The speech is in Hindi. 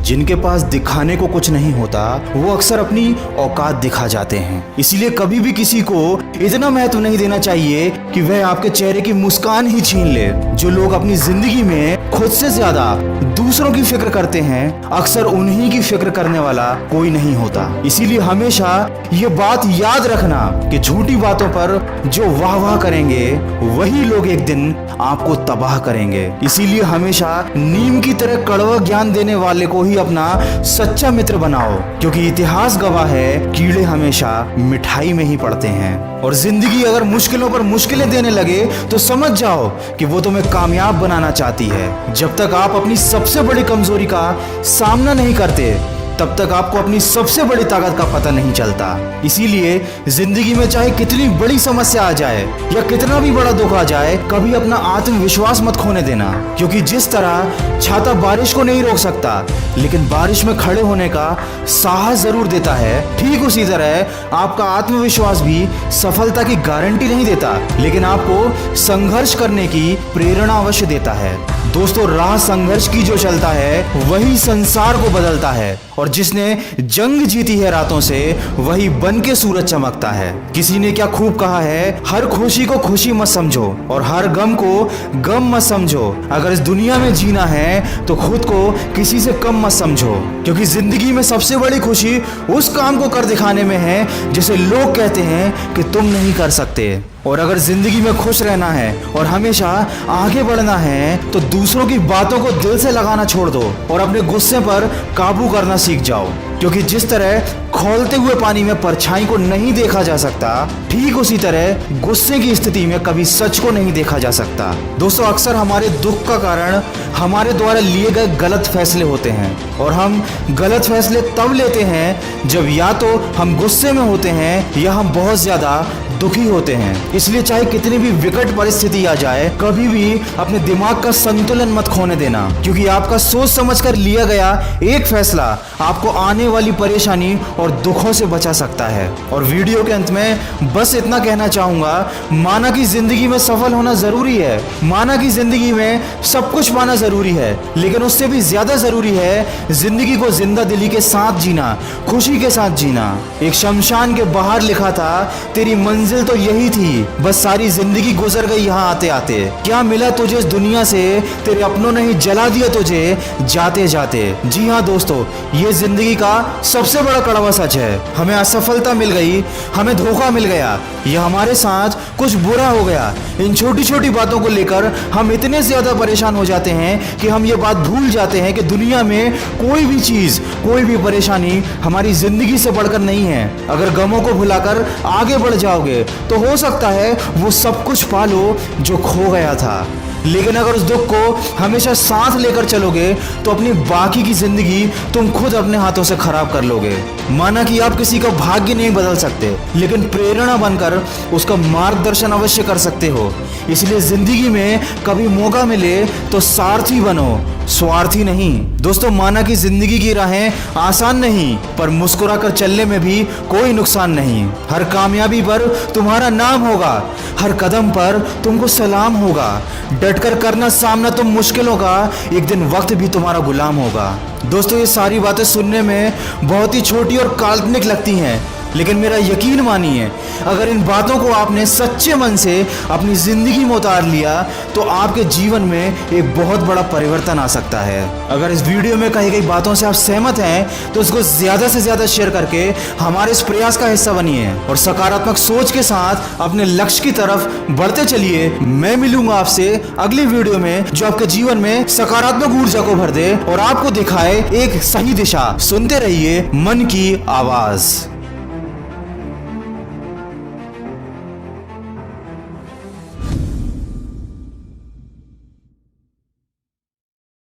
जिनके पास दिखाने को कुछ नहीं होता वो अक्सर अपनी औकात दिखा जाते हैं। इसीलिए कभी भी किसी को इतना महत्व नहीं देना चाहिए कि वह आपके चेहरे की मुस्कान ही छीन ले। जो लोग अपनी जिंदगी में खुद से ज्यादा दूसरों की फिक्र करते हैं, अक्सर उन्हीं की फिक्र करने वाला कोई नहीं होता। इसीलिए हमेशा ये बात याद रखना कि झूठी बातों पर जो वाह वाह करेंगे वही लोग एक दिन आपको तबाह करेंगे। इसीलिए हमेशा नीम की तरह कड़वा ज्ञान देने वाले को ही अपना सच्चा मित्र बनाओ, क्योंकि इतिहास गवाह है कीड़े हमेशा मिठाई में ही पड़ते हैं। और जिंदगी अगर मुश्किलों पर मुश्किलें देने लगे तो समझ जाओ कि वो तुम्हें कामयाब बनाना चाहती है। जब तक आप अपनी सबसे बड़ी कमजोरी का सामना नहीं करते तब तक आपको अपनी सबसे बड़ी ताकत का पता नहीं चलता। इसीलिए जिंदगी में चाहे कितनी बड़ी समस्या आ जाए या कितना भी बड़ा दुख आ जाए, कभी अपना आत्मविश्वास मत खोने देना, क्योंकि जिस तरह छाता बारिश को नहीं रोक सकता लेकिन बारिश में खड़े होने का साहस जरूर देता है, ठीक उसी तरह आपका आत्मविश्वास भी सफलता की गारंटी नहीं देता लेकिन आपको संघर्ष करने की प्रेरणा अवश्य देता है। दोस्तों, राह संघर्ष की जो चलता है वही संसार को बदलता है, और जिसने जंग जीती है रातों से वही बन के सूरज चमकता है। किसी ने क्या खूब कहा है, हर खुशी को खुशी मत समझो और हर गम को गम मत समझो। अगर इस दुनिया में जीना है तो खुद को किसी से कम मत समझो, क्योंकि जिंदगी में सबसे बड़ी खुशी उस काम को कर दिखाने में है जिसे लोग कहते हैं कि तुम नहीं कर सकते। और अगर जिंदगी में खुश रहना है और हमेशा आगे बढ़ना है तो दूसरों की बातों को दिल से लगाना छोड़ दो और अपने गुस्से पर काबू करना सीख जाओ, क्योंकि जिस तरह खौलते हुए पानी में परछाई को नहीं देखा जा सकता, ठीक उसी तरह गुस्से की स्थिति में कभी सच को नहीं देखा जा सकता। दोस्तों, अक्सर हमारे दुख का कारण हमारे द्वारा लिए गए गलत फैसले होते हैं, और हम गलत फैसले तब लेते हैं जब या तो हम गुस्से में होते हैं या हम बहुत ज्यादा दुखी होते हैं। इसलिए चाहे कितनी भी विकट परिस्थिति आ जाए, कभी भी अपने दिमाग का संतुलन मत खोने देना, क्योंकि आपका सोच समझकर लिया गया एक फैसला आपको आने वाली परेशानी और दुखों से बचा सकता है। और वीडियो के अंत में बस इतना कहना चाहूंगा, माना कि जिंदगी में सफल होना जरूरी है, माना कि जिंदगी में सब कुछ पाना जरूरी है, लेकिन उससे भी ज्यादा जरूरी है जिंदगी को जिंदा दिली के साथ जीना, खुशी के साथ जीना। एक शमशान के बाहर लिखा था, तेरी मंजिल तो यही थी, बस सारी जिंदगी गुजर गई यहाँ आते आते। क्या मिला तुझे इस दुनिया से, तेरे अपनों ने ही जला दिया तुझे जाते जाते। जी हाँ दोस्तों, ये जिंदगी का सबसे बड़ा कड़वा सच है। हमें असफलता मिल गई, हमें धोखा मिल गया, या हमारे साथ कुछ बुरा हो गया। इन छोटी छोटी बातों को लेकर हम इतने ज्यादा परेशान हो जाते हैं कि हम ये बात भूल जाते हैं कि दुनिया में कोई भी चीज, कोई भी परेशानी हमारी जिंदगी से बढ़कर नहीं है। अगर गमों को भुलाकर आगे बढ़ जाओगे तो हो सकता है वो सब कुछ पालो जो खो गया था, लेकिन अगर उस दुख को हमेशा साथ लेकर चलोगे तो अपनी बाकी की जिंदगी तुम खुद अपने हाथों से खराब कर लोगे। माना कि आप किसी का भाग्य नहीं बदल सकते, लेकिन प्रेरणा बनकर उसका मार्गदर्शन अवश्य कर सकते हो। इसलिए जिंदगी में कभी मौका मिले तो सारथी बनो, स्वार्थी नहीं। दोस्तों, माना कि जिंदगी की राहें आसान नहीं, पर मुस्कुराकर चलने में भी कोई नुकसान नहीं। हर कामयाबी पर तुम्हारा नाम होगा, हर कदम पर तुमको सलाम होगा। डटकर करना सामना तुम मुश्किलों का, एक दिन वक्त भी तुम्हारा गुलाम होगा। दोस्तों, ये सारी बातें सुनने में बहुत ही छोटी और काल्पनिक लगती हैं, लेकिन मेरा यकीन मानिए, अगर इन बातों को आपने सच्चे मन से अपनी जिंदगी में उतार लिया तो आपके जीवन में एक बहुत बड़ा परिवर्तन आ सकता है। अगर इस वीडियो में कही गई बातों से आप सहमत हैं तो इसको ज्यादा से ज्यादा शेयर करके हमारे इस प्रयास का हिस्सा बनिए और सकारात्मक सोच के साथ अपने लक्ष्य की तरफ बढ़ते चलिए। मैं मिलूंगा आपसे अगली वीडियो में जो आपके जीवन में सकारात्मक ऊर्जा को भर दे और आपको दिखाए एक सही दिशा। सुनते रहिए मन की आवाज।